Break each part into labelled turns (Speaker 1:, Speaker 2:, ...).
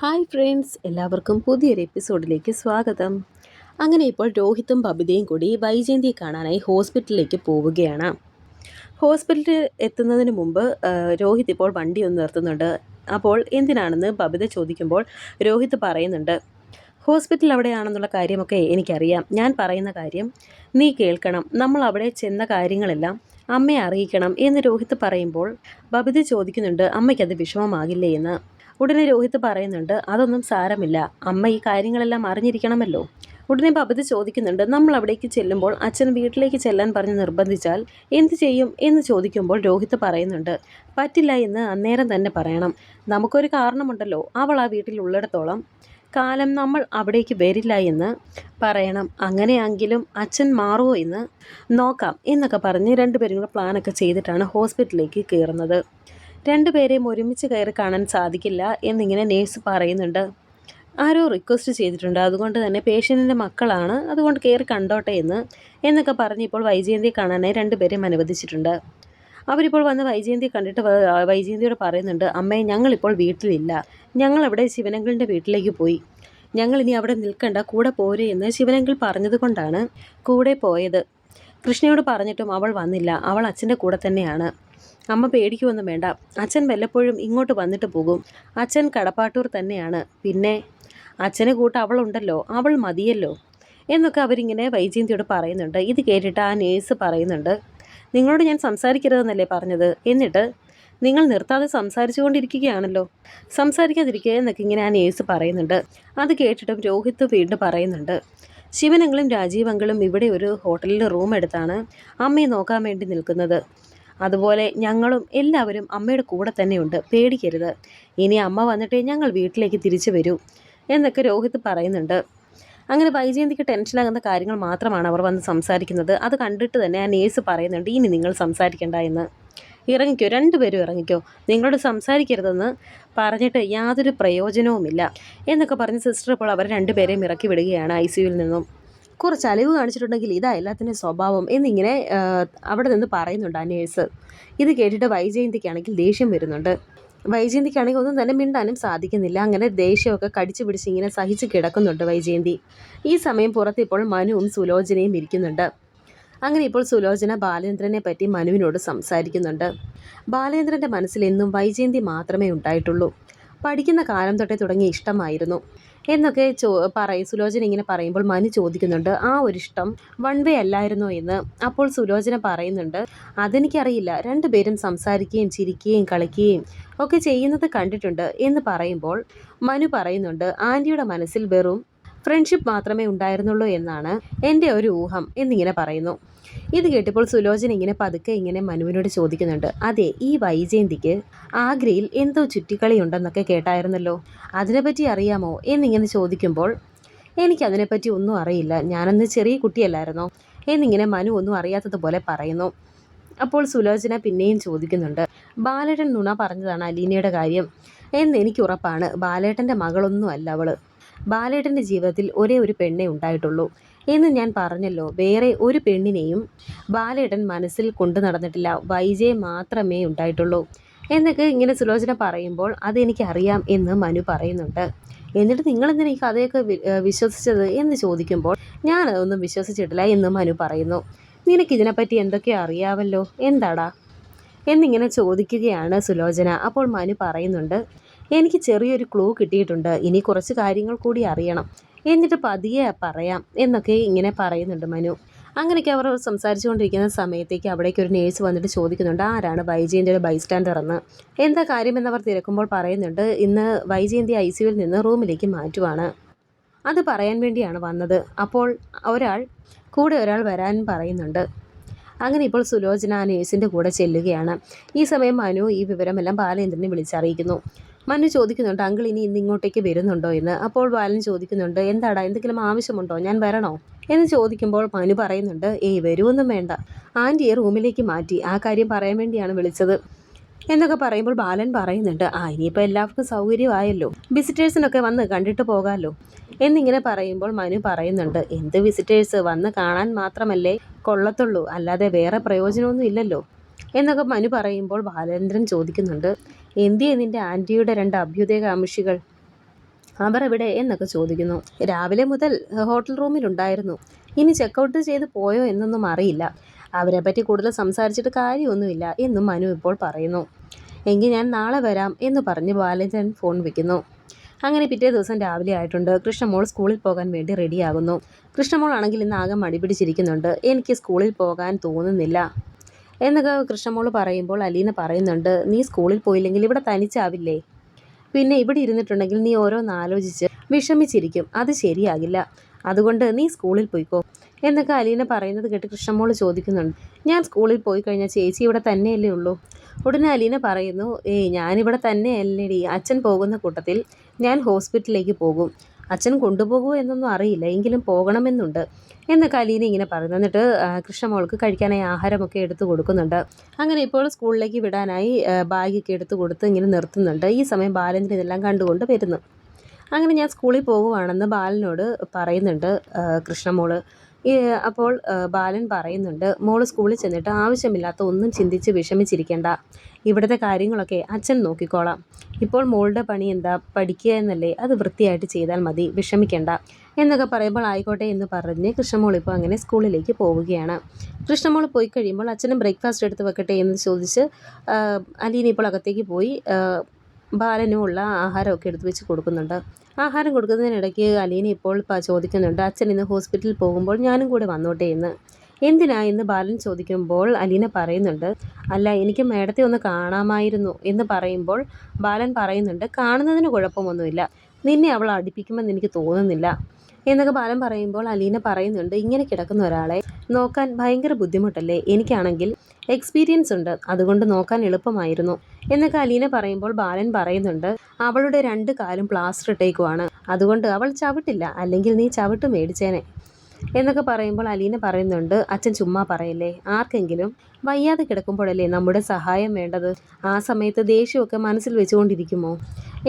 Speaker 1: Hi friends, എല്ലാവർക്കും പുതിയൊരു എപ്പിസോഡിലേക്ക് സ്വാഗതം. അങ്ങനെ ഇപ്പോൾ രോഹിത്തും ബബിതയും കൂടി വൈജയന്തിയെ കാണാനായി ഹോസ്പിറ്റലിലേക്ക് പോവുകയാണ്. ഹോസ്പിറ്റലിൽ എത്തുന്നതിന് മുമ്പ് രോഹിത് ഇപ്പോൾ വണ്ടി ഒന്ന് നിർത്തുന്നുണ്ട്. അപ്പോൾ എന്തിനാണെന്ന് ബബിത ചോദിക്കുമ്പോൾ രോഹിത് പറയുന്നുണ്ട്, ഹോസ്പിറ്റൽ അവിടെയാണെന്നുള്ള കാര്യമൊക്കെ എനിക്കറിയാം. ഞാൻ പറയുന്ന കാര്യം നീ കേൾക്കണം. നമ്മൾ അവിടെ ചെന്ന കാര്യങ്ങളെല്ലാം അമ്മയെ അറിയിക്കണം എന്ന് രോഹിത് പറയുമ്പോൾ ബബിത ചോദിക്കുന്നുണ്ട്, അമ്മയ്ക്കത് വിഷമമാകില്ലേ എന്ന്. ഉടനെ രോഹിത് പറയുന്നുണ്ട്, അതൊന്നും സാരമില്ല, അമ്മ ഈ കാര്യങ്ങളെല്ലാം അറിഞ്ഞിരിക്കണമല്ലോ. ഉടനെ ബബിത ചോദിക്കുന്നുണ്ട്, നമ്മൾ അവിടേക്ക് ചെല്ലുമ്പോൾ അച്ഛൻ വീട്ടിലേക്ക് ചെല്ലാൻ പറഞ്ഞ് നിർബന്ധിച്ചാൽ എന്ത് ചെയ്യും എന്ന് ചോദിക്കുമ്പോൾ രോഹിത് പറയുന്നുണ്ട്, പറ്റില്ല എന്ന് അന്നേരം തന്നെ പറയണം. നമുക്കൊരു കാരണമുണ്ടല്ലോ, അവൾ ആ വീട്ടിൽ ഉള്ളിടത്തോളം കാലം നമ്മൾ അവിടേക്ക് വരില്ല എന്ന് പറയണം. അങ്ങനെയെങ്കിലും അച്ഛൻ മാറുമോ എന്ന് നോക്കാം എന്നൊക്കെ പറഞ്ഞ് രണ്ടുപേരും കൂടെ പ്ലാനൊക്കെ ചെയ്തിട്ടാണ് ഹോസ്പിറ്റലിലേക്ക് കയറുന്നത്. രണ്ടുപേരെയും ഒരുമിച്ച് കയറി കാണാൻ സാധിക്കില്ല എന്നിങ്ങനെ നേഴ്സ് പറയുന്നുണ്ട്. ആരോ റിക്വസ്റ്റ് ചെയ്തിട്ടുണ്ട്, അതുകൊണ്ട് തന്നെ പേഷ്യൻറ്റിൻ്റെ മക്കളാണ്, അതുകൊണ്ട് കയറി കണ്ടോട്ടെ എന്നൊക്കെ പറഞ്ഞ് ഇപ്പോൾ വൈജയന്തിയെ കാണാനായി രണ്ടുപേരെയും അനുവദിച്ചിട്ടുണ്ട്. അവരിപ്പോൾ വന്ന് വൈജയന്തിയെ കണ്ടിട്ട് വൈജയന്തിയോട് പറയുന്നുണ്ട്, അമ്മയെ ഞങ്ങളിപ്പോൾ വീട്ടിലില്ല, ഞങ്ങളവിടെ ശിവനങ്കിളിൻ്റെ വീട്ടിലേക്ക് പോയി, ഞങ്ങളിനി അവിടെ നിൽക്കണ്ട, കൂടെ പോരെ എന്ന് ശിവനങ്കിൾ പറഞ്ഞത് കൊണ്ടാണ് കൂടെ പോയത്. കൃഷ്ണയോട് പറഞ്ഞിട്ടും അവൾ വന്നില്ല, അവൾ അച്ഛൻ്റെ കൂടെ തന്നെയാണ്. അമ്മ പേടിക്കുമൊന്നും വേണ്ട, അച്ഛൻ വല്ലപ്പോഴും ഇങ്ങോട്ട് വന്നിട്ട് പോകും, അച്ഛൻ കടപ്പാട്ടൂർ തന്നെയാണ്, പിന്നെ അച്ഛനെ കൂട്ട് അവളുണ്ടല്ലോ, അവൾ മതിയല്ലോ എന്നൊക്കെ അവരിങ്ങനെ വൈജയന്തിയോട് പറയുന്നുണ്ട്. ഇത് കേട്ടിട്ട് ആ നേഴ്സ് പറയുന്നുണ്ട്, നിങ്ങളോട് ഞാൻ സംസാരിക്കരുതെന്നല്ലേ പറഞ്ഞത്, എന്നിട്ട് നിങ്ങൾ നിർത്താതെ സംസാരിച്ചു കൊണ്ടിരിക്കുകയാണല്ലോ, സംസാരിക്കാതിരിക്കുക എന്നൊക്കെ ഇങ്ങനെ ആ നേഴ്സ് പറയുന്നുണ്ട്. അത് കേട്ടിട്ടും രോഹിത് വീണ്ടും പറയുന്നുണ്ട്, ശിവനങ്ങളും രാജീവങ്ങളും ഇവിടെ ഒരു ഹോട്ടലിൽ റൂം എടുത്താണ് അമ്മയെ നോക്കാൻ വേണ്ടി നിൽക്കുന്നത്, അതുപോലെ ഞങ്ങളും എല്ലാവരും അമ്മയുടെ കൂടെ തന്നെയുണ്ട്, പേടിക്കരുത്, ഇനി അമ്മ വന്നിട്ടേ ഞങ്ങൾ വീട്ടിലേക്ക് തിരിച്ചു വരൂ എന്നൊക്കെ രോഹിത് പറയുന്നുണ്ട്. അങ്ങനെ വൈജയന്തിക്ക് ടെൻഷനാകുന്ന കാര്യങ്ങൾ മാത്രമാണ് അവർ വന്ന് സംസാരിക്കുന്നത്. അത് കണ്ടിട്ട് തന്നെ ആ നേഴ്സ് പറയുന്നുണ്ട്, ഇനി നിങ്ങൾ സംസാരിക്കണ്ട എന്ന്, ഇറങ്ങിക്കോ, രണ്ടുപേരും ഇറങ്ങിക്കോ, നിങ്ങളോട് സംസാരിക്കരുതെന്ന് പറഞ്ഞിട്ട് യാതൊരു പ്രയോജനവുമില്ല എന്നൊക്കെ പറഞ്ഞ് സിസ്റ്റർ ഇപ്പോൾ അവർ രണ്ടുപേരെയും ഇറക്കി വിടുകയാണ് ICUവിൽ നിന്നും. കുറച്ച് അലിവ് കാണിച്ചിട്ടുണ്ടെങ്കിൽ ഇതാ എല്ലാത്തിൻ്റെ സ്വഭാവം എന്നിങ്ങനെ അവിടെ നിന്ന് പറയുന്നുണ്ട് ആ നേഴ്സ്. ഇത് കേട്ടിട്ട് വൈജയന്തിക്കാണെങ്കിൽ ദേഷ്യം വരുന്നുണ്ട്. വൈജയന്തിക്കാണെങ്കിൽ ഒന്നും തന്നെ മിണ്ടാനും സാധിക്കുന്നില്ല. അങ്ങനെ ദേഷ്യമൊക്കെ കടിച്ചു പിടിച്ച് ഇങ്ങനെ സഹിച്ച് കിടക്കുന്നുണ്ട് വൈജയന്തി. ഈ സമയം പുറത്ത് ഇപ്പോൾ മനുവും സുലോചനയും ഇരിക്കുന്നുണ്ട്. അങ്ങനെ ഇപ്പോൾ സുലോചന ബാലേന്ദ്രനെ പറ്റി മനുവിനോട് സംസാരിക്കുന്നുണ്ട്. ബാലേന്ദ്രൻ്റെ മനസ്സിൽ എന്നും വൈജയന്തി മാത്രമേ ഉണ്ടായിട്ടുള്ളൂ, പഠിക്കുന്ന കാലം തൊട്ടേ തുടങ്ങിയ ഇഷ്ടമായിരുന്നു എന്നൊക്കെ സുലോചന ഇങ്ങനെ പറയുമ്പോൾ മനു ചോദിക്കുന്നുണ്ട്, ആ ഒരു ഇഷ്ടം വൺ വേ അല്ലായിരുന്നോ എന്ന്. അപ്പോൾ സുലോചന പറയുന്നുണ്ട്, അതെനിക്കറിയില്ല, രണ്ടുപേരും സംസാരിക്കുകയും ചിരിക്കുകയും കളിക്കുകയും ഒക്കെ ചെയ്യുന്നത് കണ്ടിട്ടുണ്ട് എന്ന് പറയുമ്പോൾ മനു പറയുന്നുണ്ട്, ആൻറ്റിയുടെ മനസ്സിൽ വെറും ഫ്രണ്ട്ഷിപ്പ് മാത്രമേ ഉണ്ടായിരുന്നുള്ളൂ എന്നാണ് എൻ്റെ ഒരു ഊഹം എന്നിങ്ങനെ പറയുന്നു. ഇത് കേട്ടപ്പോൾ സുലോചന ഇങ്ങനെ പതുക്കെ ഇങ്ങനെ മനുവിനോട് ചോദിക്കുന്നുണ്ട്, അതെ, ഈ വൈജയന്തിക്ക് ആഗ്രയിൽ എന്തോ ചുറ്റിക്കളി ഉണ്ടെന്നൊക്കെ കേട്ടായിരുന്നല്ലോ, അതിനെപ്പറ്റി അറിയാമോ എന്നിങ്ങനെ ചോദിക്കുമ്പോൾ എനിക്കതിനെപ്പറ്റി ഒന്നും അറിയില്ല, ഞാനന്ന് ചെറിയ കുട്ടിയല്ലായിരുന്നോ എന്നിങ്ങനെ മനു ഒന്നും അറിയാത്തതുപോലെ പറയുന്നു. അപ്പോൾ സുലോചന പിന്നെയും ചോദിക്കുന്നുണ്ട്, ബാലേട്ടൻ നുണ പറഞ്ഞതാണ് അലീനയുടെ കാര്യം എന്ന് എനിക്ക് ഉറപ്പാണ്, ബാലേട്ടൻ്റെ മകളൊന്നും അല്ല അവള്, ബാലേട്ടൻ്റെ ജീവിതത്തിൽ ഒരേ ഒരു പെണ്ണേ ഉണ്ടായിട്ടുള്ളൂ എന്ന് ഞാൻ പറഞ്ഞല്ലോ, വേറെ ഒരു പെണ്ണിനെയും ബാലേട്ടൻ മനസ്സിൽ കൊണ്ടു നടന്നിട്ടില്ല, വൈജയെ മാത്രമേ ഉണ്ടായിട്ടുള്ളൂ എന്നൊക്കെ ഇങ്ങനെ സുലോചന പറയുമ്പോൾ അതെനിക്കറിയാം എന്ന് മനു പറയുന്നുണ്ട്. എന്നിട്ട് നിങ്ങളെന്തിനാ ഈ കഥയൊക്കെ വിശ്വസിച്ചത് എന്ന് ചോദിക്കുമ്പോൾ ഞാനതൊന്നും വിശ്വസിച്ചിട്ടില്ല എന്ന് മനു പറയുന്നു. നിനക്കിതിനെപ്പറ്റി എന്തൊക്കെ അറിയാമല്ലോ, എന്താടാ എന്നിങ്ങനെ ചോദിക്കുകയാണ് സുലോചന. അപ്പോൾ മനു പറയുന്നുണ്ട്, എനിക്ക് ചെറിയൊരു ക്ലൂ കിട്ടിയിട്ടുണ്ട്, ഇനി കുറച്ച് കാര്യങ്ങൾ കൂടി അറിയണം, എന്നിട്ട് പതിയെ പറയാം എന്നൊക്കെ ഇങ്ങനെ പറയുന്നുണ്ട് മനു. അങ്ങനെയൊക്കെ അവർ സംസാരിച്ചുകൊണ്ടിരിക്കുന്ന സമയത്തേക്ക് അവിടേക്ക് ഒരു നേഴ്സ് വന്നിട്ട് ചോദിക്കുന്നുണ്ട്, ആരാണ് വൈജയന്തിയുടെ ബൈസ്റ്റാൻഡർ എന്ന്. എന്താ കാര്യമെന്നവർ തിരക്കുമ്പോൾ പറയുന്നുണ്ട്, ഇന്ന് വൈജയന്തി ICUവിൽ നിന്ന് റൂമിലേക്ക് മാറ്റുവാണ്, അത് പറയാൻ വേണ്ടിയാണ് വന്നത്. അപ്പോൾ കൂടെ ഒരാൾ വരാൻ പറയുന്നുണ്ട്. അങ്ങനെ ഇപ്പോൾ സുലോചന ആ നേഴ്സിൻ്റെ കൂടെ ചെല്ലുകയാണ്. ഈ സമയം മനു ഈ വിവരമെല്ലാം ബാലേന്ദ്രനെ വിളിച്ചറിയിക്കുന്നു. മനു ചോദിക്കുന്നുണ്ട്, അങ്കിൾ ഇനി ഇന്ന് ഇങ്ങോട്ടേക്ക് വരുന്നുണ്ടോ എന്ന്. അപ്പോൾ ബാലൻ ചോദിക്കുന്നുണ്ട്, എന്താടാ, എന്തെങ്കിലും ആവശ്യമുണ്ടോ, ഞാൻ വരണോ എന്ന് ചോദിക്കുമ്പോൾ മനു പറയുന്നുണ്ട്, ഏയ് വരുമൊന്നും വേണ്ട, ആൻറ്റിയെ റൂമിലേക്ക് മാറ്റി, ആ കാര്യം പറയാൻ വേണ്ടിയാണ് വിളിച്ചത് എന്നൊക്കെ പറയുമ്പോൾ ബാലൻ പറയുന്നുണ്ട്, ഇനിയിപ്പോൾ എല്ലാവർക്കും സൗകര്യമായല്ലോ, വിസിറ്റേഴ്സിനൊക്കെ വന്ന് കണ്ടിട്ട് പോകാമല്ലോ എന്നിങ്ങനെ പറയുമ്പോൾ മനു പറയുന്നുണ്ട്, എന്ത് വിസിറ്റേഴ്സ്, വന്ന് കാണാൻ മാത്രമല്ലേ കൊള്ളത്തുള്ളൂ, അല്ലാതെ വേറെ പ്രയോജനമൊന്നും ഇല്ലല്ലോ എന്നൊക്കെ മനു പറയുമ്പോൾ ബാലേന്ദ്രൻ ചോദിക്കുന്നുണ്ട്, എന്തിയെ നിൻ്റെ ആൻറ്റിയുടെ 2 അഭ്യുദയകാംക്ഷികൾ അവർ എവിടെ എന്നൊക്കെ ചോദിക്കുന്നു. രാവിലെ മുതൽ ഹോട്ടൽ റൂമിലുണ്ടായിരുന്നു. ഇനി ചെക്കൗട്ട് ചെയ്ത് പോയോ എന്നൊന്നും അറിയില്ല. അവരെപ്പറ്റി കൂടുതൽ സംസാരിച്ചിട്ട് കാര്യമൊന്നുമില്ല എന്നും മനു ഇപ്പോൾ പറയുന്നു. എങ്കിൽ ഞാൻ നാളെ വരാം എന്ന് പറഞ്ഞ് ബാലേന്ദ്രൻ ഫോൺ വയ്ക്കുന്നു. അങ്ങനെ പിറ്റേ ദിവസം രാവിലെ ആയിട്ടുണ്ട്. കൃഷ്ണമോൾ സ്കൂളിൽ പോകാൻ വേണ്ടി റെഡിയാകുന്നു. കൃഷ്ണമോൾ ആണെങ്കിൽ ഇന്ന് ആകെ മടി പിടിച്ചിരിക്കുന്നുണ്ട്. എനിക്ക് സ്കൂളിൽ പോകാൻ തോന്നുന്നില്ല എന്നൊക്കെ കൃഷ്ണമോൾ പറയുമ്പോൾ അലീന പറയുന്നുണ്ട്, നീ സ്കൂളിൽ പോയില്ലെങ്കിൽ ഇവിടെ തനിച്ചാവില്ലേ? പിന്നെ ഇവിടെ ഇരുന്നിട്ടുണ്ടെങ്കിൽ നീ ഓരോന്നാലോചിച്ച് വിഷമിച്ചിരിക്കും. അത് ശരിയാകില്ല. അതുകൊണ്ട് നീ സ്കൂളിൽ പോയിക്കോ എന്നൊക്കെ അലീന പറയുന്നത് കേട്ട് കൃഷ്ണമോൾ ചോദിക്കുന്നുണ്ട്, ഞാൻ സ്കൂളിൽ പോയി കഴിഞ്ഞാൽ ചേച്ചി ഇവിടെ തന്നെയല്ലേ ഉള്ളൂ? ഉടനെ അലീന പറയുന്നു, ഞാനിവിടെ തന്നെയല്ലേടി. അച്ഛൻ പോകുന്ന കൂട്ടത്തിൽ ഞാൻ ഹോസ്പിറ്റലിലേക്ക് പോകും. അച്ഛൻ കൊണ്ടുപോകുമോ എന്നൊന്നും അറിയില്ല, എങ്കിലും പോകണമെന്നുണ്ട് എന്നൊക്കെ അലീന ഇങ്ങനെ പറയുന്നു. എന്നിട്ട് കൃഷ്ണമോൾക്ക് കഴിക്കാനായി ആഹാരമൊക്കെ എടുത്തു കൊടുക്കുന്നുണ്ട്. അങ്ങനെ ഇപ്പോൾ സ്കൂളിലേക്ക് വിടാനായി ബാഗൊക്കെ എടുത്തു കൊടുത്ത് ഇങ്ങനെ നിർത്തുന്നുണ്ട്. ഈ സമയം ബാലേന്ദ്രൻ ഇതെല്ലാം കണ്ടുകൊണ്ട് വരുന്നു. അങ്ങനെ ഞാൻ സ്കൂളിൽ പോകുവാണെന്ന് ബാലനോട് പറയുന്നുണ്ട് കൃഷ്ണമോള്. അപ്പോൾ ബാലൻ പറയുന്നുണ്ട്, മോള് സ്കൂളിൽ ചെന്നിട്ട് ആവശ്യമില്ലാത്ത ഒന്നും ചിന്തിച്ച് വിഷമിച്ചിരിക്കേണ്ട. ഇവിടുത്തെ കാര്യങ്ങളൊക്കെ അച്ഛൻ നോക്കിക്കോളാം. ഇപ്പോൾ മോളുടെ പണി എന്താ? പഠിക്കുക എന്നല്ലേ? അത് വൃത്തിയായിട്ട് ചെയ്താൽ മതി, വിഷമിക്കേണ്ട എന്നൊക്കെ പറയുമ്പോൾ ആയിക്കോട്ടെ എന്ന് പറഞ്ഞ് കൃഷ്ണമോൾ ഇപ്പോൾ അങ്ങനെ സ്കൂളിലേക്ക് പോവുകയാണ്. കൃഷ്ണമോൾ പോയി കഴിയുമ്പോൾ അച്ഛനും ബ്രേക്ക്ഫാസ്റ്റ് എടുത്ത് വെക്കട്ടെ എന്ന് ചോദിച്ച് അലീന ഇപ്പോൾ അകത്തേക്ക് പോയി ബാലനുമുള്ള ആഹാരമൊക്കെ എടുത്ത് വെച്ച് കൊടുക്കുന്നുണ്ട്. ആഹാരം കൊടുക്കുന്നതിനിടയ്ക്ക് അലീന ഇപ്പോൾ ചോദിക്കുന്നുണ്ട്, അച്ഛൻ ഇന്ന് ഹോസ്പിറ്റലിൽ പോകുമ്പോൾ ഞാനും കൂടെ വന്നോട്ടെ എന്ന്. എന്തിനാ എന്ന് ബാലൻ ചോദിക്കുമ്പോൾ അലീന പറയുന്നുണ്ട്, അല്ല എനിക്ക് മേഡത്തെ ഒന്ന് കാണാമായിരുന്നു എന്ന് പറയുമ്പോൾ ബാലൻ പറയുന്നുണ്ട്, കാണുന്നതിന് കുഴപ്പമൊന്നുമില്ല, നിന്നെ അവൾ അടുപ്പിക്കുമെന്ന് എനിക്ക് തോന്നുന്നില്ല എന്നൊക്കെ ബാലൻ പറയുമ്പോൾ അലീന പറയുന്നുണ്ട്, ഇങ്ങനെ കിടക്കുന്ന ഒരാളെ നോക്കാൻ ഭയങ്കര ബുദ്ധിമുട്ടല്ലേ? എനിക്കാണെങ്കിൽ എക്സ്പീരിയൻസ് ഉണ്ട്, അതുകൊണ്ട് നോക്കാൻ എളുപ്പമായിരുന്നു എന്നൊക്കെ അലീന പറയുമ്പോൾ ബാലൻ പറയുന്നുണ്ട്, അവളുടെ 2 കാലും പ്ലാസ്റ്റർ ഇട്ടേക്കുവാണ്, അതുകൊണ്ട് അവൾ ചവിട്ടില്ല, അല്ലെങ്കിൽ നീ ചവിട്ട് മേടിച്ചേനെ എന്നൊക്കെ പറയുമ്പോൾ അലീന പറയുന്നുണ്ട്, അച്ഛൻ ചുമ്മാ പറയല്ലേ, ആർക്കെങ്കിലും വയ്യാതെ കിടക്കുമ്പോഴല്ലേ നമ്മുടെ സഹായം വേണ്ടത്? ആ സമയത്ത് ദേഷ്യമൊക്കെ മനസ്സിൽ വെച്ചുകൊണ്ടിരിക്കുമോ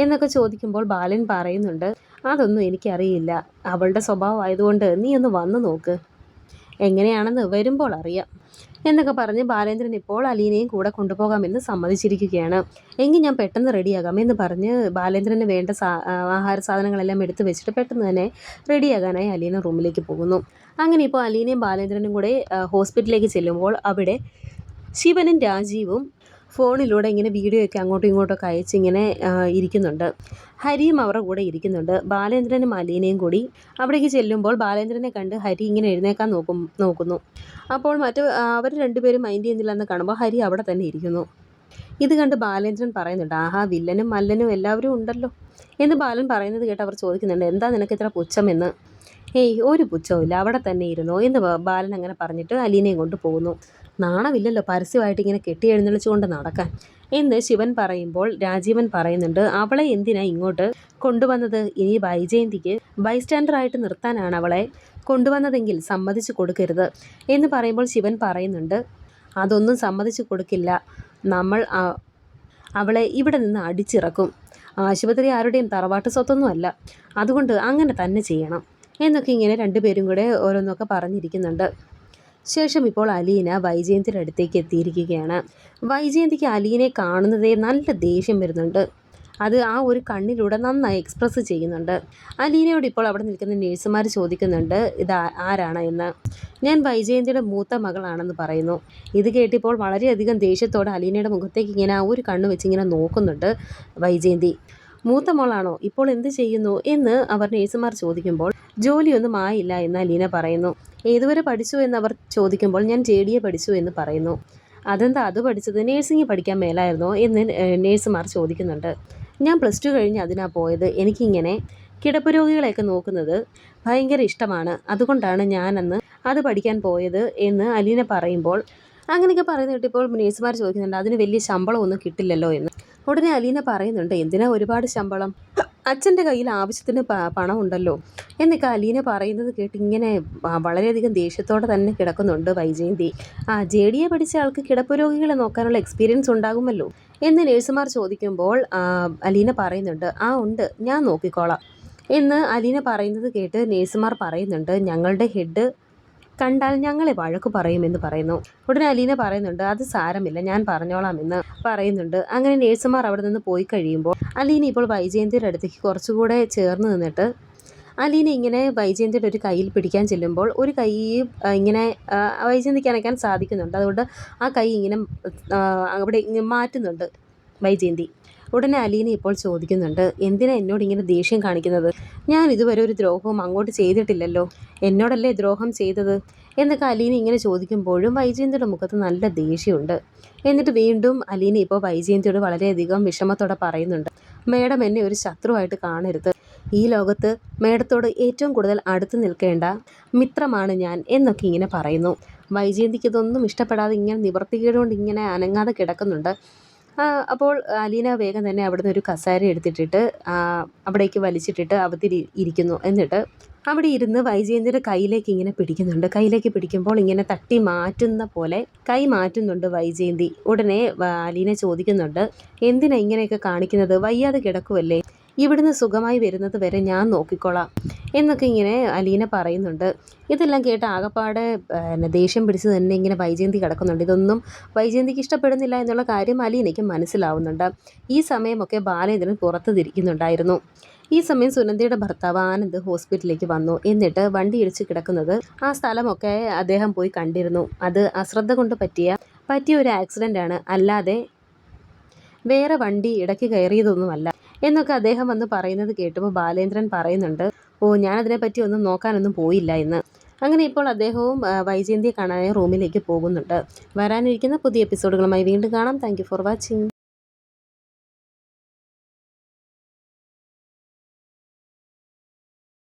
Speaker 1: എന്നൊക്കെ ചോദിക്കുമ്പോൾ ബാലൻ പറയുന്നുണ്ട്, അതൊന്നും എനിക്കറിയില്ല, അവളുടെ സ്വഭാവമായതുകൊണ്ട് നീ ഒന്ന് വന്നു നോക്ക്, എങ്ങനെയാണെന്ന് വരുമ്പോൾ അറിയാം എന്നൊക്കെ പറഞ്ഞ് ബാലേന്ദ്രൻ ഇപ്പോൾ അലീനയും കൂടെ കൊണ്ടുപോകാമെന്ന് സമ്മതിച്ചിരിക്കുകയാണ്. എങ്കിൽ ഞാൻ പെട്ടെന്ന് റെഡിയാകാം എന്ന് പറഞ്ഞ് ബാലേന്ദ്രന് വേണ്ട ആഹാര സാധനങ്ങളെല്ലാം എടുത്തു വെച്ചിട്ട് പെട്ടെന്ന് തന്നെ റെഡിയാകാനായി അലീന റൂമിലേക്ക് പോകുന്നു. അങ്ങനെ ഇപ്പോൾ അലീനയും ബാലേന്ദ്രനും കൂടെ ഹോസ്പിറ്റലിലേക്ക് ചെല്ലുമ്പോൾ അവിടെ ശിവനും രാജീവും ഫോണിലൂടെ ഇങ്ങനെ വീഡിയോ ഒക്കെ അങ്ങോട്ടും ഇങ്ങോട്ടൊക്കെ അയച്ച് ഇങ്ങനെ ഇരിക്കുന്നുണ്ട്. ഹരിയും അവരുടെ കൂടെ ഇരിക്കുന്നുണ്ട്. ബാലേന്ദ്രനും അലീനയും കൂടി അവിടേക്ക് ചെല്ലുമ്പോൾ ബാലേന്ദ്രനെ കണ്ട് ഹരി ഇങ്ങനെ എഴുന്നേക്കാൻ നോക്കുന്നു. അപ്പോൾ അവർ രണ്ടുപേരും മൈൻഡ് ചെയ്യുന്നില്ലെന്ന് കാണുമ്പോൾ ഹരി അവിടെ തന്നെ ഇരിക്കുന്നു. ഇത് കണ്ട് ബാലേന്ദ്രൻ പറയുന്നുണ്ട്, ആഹാ വില്ലനും മല്ലനും എല്ലാവരും ഉണ്ടല്ലോ എന്ന് ബാലൻ പറയുന്നത് കേട്ട് അവർ ചോദിക്കുന്നുണ്ട്, എന്താ നിനക്ക് ഇത്ര പുച്ഛമെന്ന്? ഒരു പുച്ഛവുമില്ല, അവിടെ തന്നെ ഇരുന്നോ എന്ന് ബാലൻ അങ്ങനെ പറഞ്ഞിട്ട് അലീനയും കൊണ്ട് പോകുന്നു. നാണമില്ലല്ലോ പരസ്യമായിട്ട് ഇങ്ങനെ കെട്ടി എഴുന്നള്ളിച്ചുകൊണ്ട് നടക്കാൻ എന്ന് ശിവൻ പറയുമ്പോൾ രാജീവൻ പറയുന്നുണ്ട്, അവളെ എന്തിനാ ഇങ്ങോട്ട് കൊണ്ടുവന്നത്? ഇനി വൈജയന്തിക്ക് ബൈസ്റ്റാൻഡറായിട്ട് നിർത്താനാണ് അവളെ കൊണ്ടുവന്നതെങ്കിൽ സമ്മതിച്ചു കൊടുക്കരുത് എന്ന് പറയുമ്പോൾ ശിവൻ പറയുന്നുണ്ട്, അതൊന്നും സമ്മതിച്ചു കൊടുക്കില്ല, നമ്മൾ അവളെ ഇവിടെ നിന്ന് അടിച്ചിറക്കും. ആശുപത്രി ആരുടെയും തറവാട്ട് സ്വത്തൊന്നുമല്ല, അതുകൊണ്ട് അങ്ങനെ തന്നെ ചെയ്യണം എന്നൊക്കെ ഇങ്ങനെ രണ്ടുപേരും കൂടെ ഓരോന്നൊക്കെ പറഞ്ഞിരിക്കുന്നുണ്ട്. ശേഷം ഇപ്പോൾ അലീന വൈജയന്തിയുടെ അടുത്തേക്ക് എത്തിയിരിക്കുകയാണ്. വൈജയന്തിക്ക് അലീനയെ കാണുന്നതേ നല്ല ദേഷ്യം വരുന്നുണ്ട്. അത് ആ ഒരു കണ്ണിലൂടെ നന്നായി എക്സ്പ്രസ് ചെയ്യുന്നുണ്ട്. അലീനയോട് ഇപ്പോൾ അവിടെ നിൽക്കുന്ന നേഴ്സുമാർ ചോദിക്കുന്നുണ്ട്, ഇത് ആരാണ് എന്ന്. ഞാൻ വൈജയന്തിയുടെ മൂത്ത മകളാണെന്ന് പറയുന്നു. ഇത് കേട്ടിപ്പോൾ വളരെയധികം ദേഷ്യത്തോടെ അലീനയുടെ മുഖത്തേക്ക് ഇങ്ങനെ ആ ഒരു കണ്ണ് വെച്ച് ഇങ്ങനെ നോക്കുന്നുണ്ട് വൈജയന്തി. മൂത്ത മോളാണോ? ഇപ്പോൾ എന്ത് ചെയ്യുന്നു എന്ന് അവർ നേഴ്സുമാർ ചോദിക്കുമ്പോൾ ജോലിയൊന്നും ആയില്ല എന്ന് അലീന പറയുന്നു. ഏതുവരെ പഠിച്ചു എന്നവർ ചോദിക്കുമ്പോൾ ഞാൻ JDA പഠിച്ചു എന്ന് പറയുന്നു. അതെന്താ അത് പഠിച്ചത്? നേഴ്സിംഗ് പഠിക്കാൻ മേലായിരുന്നോ എന്ന് നേഴ്സുമാർ ചോദിക്കുന്നുണ്ട്. ഞാൻ +2 കഴിഞ്ഞ് അതിനാ പോയത്. എനിക്കിങ്ങനെ കിടപ്പ് രോഗികളെയൊക്കെ നോക്കുന്നത് ഭയങ്കര ഇഷ്ടമാണ്, അതുകൊണ്ടാണ് ഞാനന്ന് അത് പഠിക്കാൻ പോയത് എന്ന് അലീന പറയുമ്പോൾ അങ്ങനെയൊക്കെ പറയുന്നത് കേട്ടിപ്പോൾ നേഴ്സുമാർ ചോദിക്കുന്നുണ്ട്, അതിന് വലിയ ശമ്പളമൊന്നും കിട്ടില്ലല്ലോ എന്ന്. ഉടനെ അലീന പറയുന്നുണ്ട്, എന്തിനാ ഒരുപാട് ശമ്പളം? അച്ഛൻ്റെ കയ്യിൽ ആവശ്യത്തിന് പണം ഉണ്ടല്ലോ എന്നൊക്കെ അലീന പറയുന്നത് കേട്ട് ഇങ്ങനെ വളരെയധികം ദേഷ്യത്തോടെ തന്നെ കിടക്കുന്നുണ്ട് വൈജയന്തി. JDA പഠിച്ച ആൾക്ക് കിടപ്പ് രോഗികളെ നോക്കാനുള്ള എക്സ്പീരിയൻസ് ഉണ്ടാകുമല്ലോ എന്ന് നേഴ്സുമാർ ചോദിക്കുമ്പോൾ അലീന പറയുന്നുണ്ട്, ഉണ്ട്, ഞാൻ നോക്കിക്കോളാം എന്ന് അലീന പറയുന്നത് കേട്ട് നേഴ്സുമാർ പറയുന്നുണ്ട്, ഞങ്ങളുടെ ഹെഡ് കണ്ടാൽ ഞങ്ങളെ വഴക്ക് പറയുമെന്ന് പറയുന്നു. ഉടനെ അലീന പറയുന്നുണ്ട് അത് സാരമില്ല, ഞാൻ പറഞ്ഞോളാം എന്ന് പറയുന്നുണ്ട്. അങ്ങനെ നേഴ്സുമാർ അവിടെ നിന്ന് പോയി കഴിയുമ്പോൾ അലീന ഇപ്പോൾ വൈജയന്തിയുടെ അടുത്തേക്ക് കുറച്ചുകൂടെ ചേർന്ന് നിന്നിട്ട് അലീന ഇങ്ങനെ വൈജയന്തിയുടെ ഒരു കയ്യിൽ പിടിക്കാൻ ചെല്ലുമ്പോൾ ഒരു കൈ ഇങ്ങനെ വൈജയന്തിക്ക് അനക്കാൻ സാധിക്കുന്നുണ്ട്. അതുകൊണ്ട് ആ കൈ ഇങ്ങനെ അവിടെ മാറ്റുന്നുണ്ട് വൈജയന്തി. ഉടനെ അലീന ഇപ്പോൾ ചോദിക്കുന്നുണ്ട്, എന്തിനാ എന്നോട് ഇങ്ങനെ ദേഷ്യം കാണിക്കുന്നത്? ഞാൻ ഇതുവരെ ഒരു ദ്രോഹവും അങ്ങോട്ട് ചെയ്തിട്ടില്ലല്ലോ, എന്നോടല്ലേ ദ്രോഹം ചെയ്തത് എന്നൊക്കെ അലീന ഇങ്ങനെ ചോദിക്കുമ്പോഴും വൈജയന്തിയുടെ മുഖത്ത് നല്ല ദേഷ്യമുണ്ട്. എന്നിട്ട് വീണ്ടും അലീന ഇപ്പോൾ വൈജയന്തിയോട് വളരെയധികം വിഷമത്തോടെ പറയുന്നുണ്ട്, മേഡം എന്നെ ഒരു ശത്രുവായിട്ട് കാണരുത്. ഈ ലോകത്ത് മേഡത്തോട് ഏറ്റവും കൂടുതൽ അടുത്ത് നിൽക്കേണ്ട മിത്രമാണ് ഞാൻ എന്നൊക്കെ ഇങ്ങനെ പറയുന്നു. വൈജയന്തിക്ക് ഇതൊന്നും ഇഷ്ടപ്പെടാതെ ഇങ്ങനെ നിവർത്തികേടുകൊണ്ട് ഇങ്ങനെ അനങ്ങാതെ കിടക്കുന്നുണ്ട്. അപ്പോൾ അലീന വേഗം തന്നെ അവിടുന്ന് ഒരു കസേര എടുത്തിട്ടിട്ട് അവിടേക്ക് വലിച്ചിട്ടിട്ട് അവത്തിൽ ഇരിക്കുന്നു. എന്നിട്ട് അവിടെ ഇരുന്ന് വൈജയന്തിയുടെ കയ്യിലേക്ക് ഇങ്ങനെ പിടിക്കുന്നുണ്ട്. കയ്യിലേക്ക് പിടിക്കുമ്പോൾ ഇങ്ങനെ തട്ടി മാറ്റുന്ന പോലെ കൈ മാറ്റുന്നുണ്ട് വൈജയന്തി. ഉടനെ അലീന ചോദിക്കുന്നുണ്ട്, എന്തിനാ ഇങ്ങനെയൊക്കെ കാണിക്കുന്നത്? വയ്യാതെ കിടക്കുമല്ലേ, ഇവിടുന്ന് സുഖമായി വരുന്നത് വരെ ഞാൻ നോക്കിക്കോളാം എന്നൊക്കെ ഇങ്ങനെ അലീന പറയുന്നുണ്ട്. ഇതെല്ലാം കേട്ട് ആകപ്പാടെ ദേഷ്യം പിടിച്ച് തന്നെ ഇങ്ങനെ വൈജയന്തി കിടക്കുന്നുണ്ട്. ഇതൊന്നും വൈജയന്തിക്ക് ഇഷ്ടപ്പെടുന്നില്ല എന്നുള്ള കാര്യം അലീനയ്ക്ക് മനസ്സിലാവുന്നുണ്ട്. ഈ സമയമൊക്കെ ബാലേന്ദ്രൻ പുറത്ത് തിരിക്കുന്നുണ്ടായിരുന്നു. ഈ സമയം സുനന്ദയുടെ ഭർത്താവ് ആനന്ദ് ഹോസ്പിറ്റലിലേക്ക് വന്നു. എന്നിട്ട് വണ്ടി ഇടിച്ച് കിടക്കുന്നത് ആ സ്ഥലമൊക്കെ അദ്ദേഹം പോയി കണ്ടിരുന്നു. അത് അശ്രദ്ധ കൊണ്ട് പറ്റിയ ഒരു ആക്സിഡൻ്റ് ആണ്, അല്ലാതെ വേറെ വണ്ടി ഇടയ്ക്ക് കയറിയതൊന്നുമല്ല എന്നൊക്കെ അദ്ദേഹം വന്ന് പറയുന്നത് കേട്ടപ്പോൾ ബാലേന്ദ്രൻ പറയുന്നുണ്ട്, ഓ ഞാനതിനെപ്പറ്റി ഒന്നും നോക്കാനൊന്നും പോയില്ല എന്ന്. അങ്ങനെ ഇപ്പോൾ അദ്ദേഹവും വൈജയന്തിയെ കാണാനായി റൂമിലേക്ക് പോകുന്നുണ്ട്. വരാനിരിക്കുന്ന പുതിയ എപ്പിസോഡുകളുമായി വീണ്ടും കാണാം. Thank you for watching.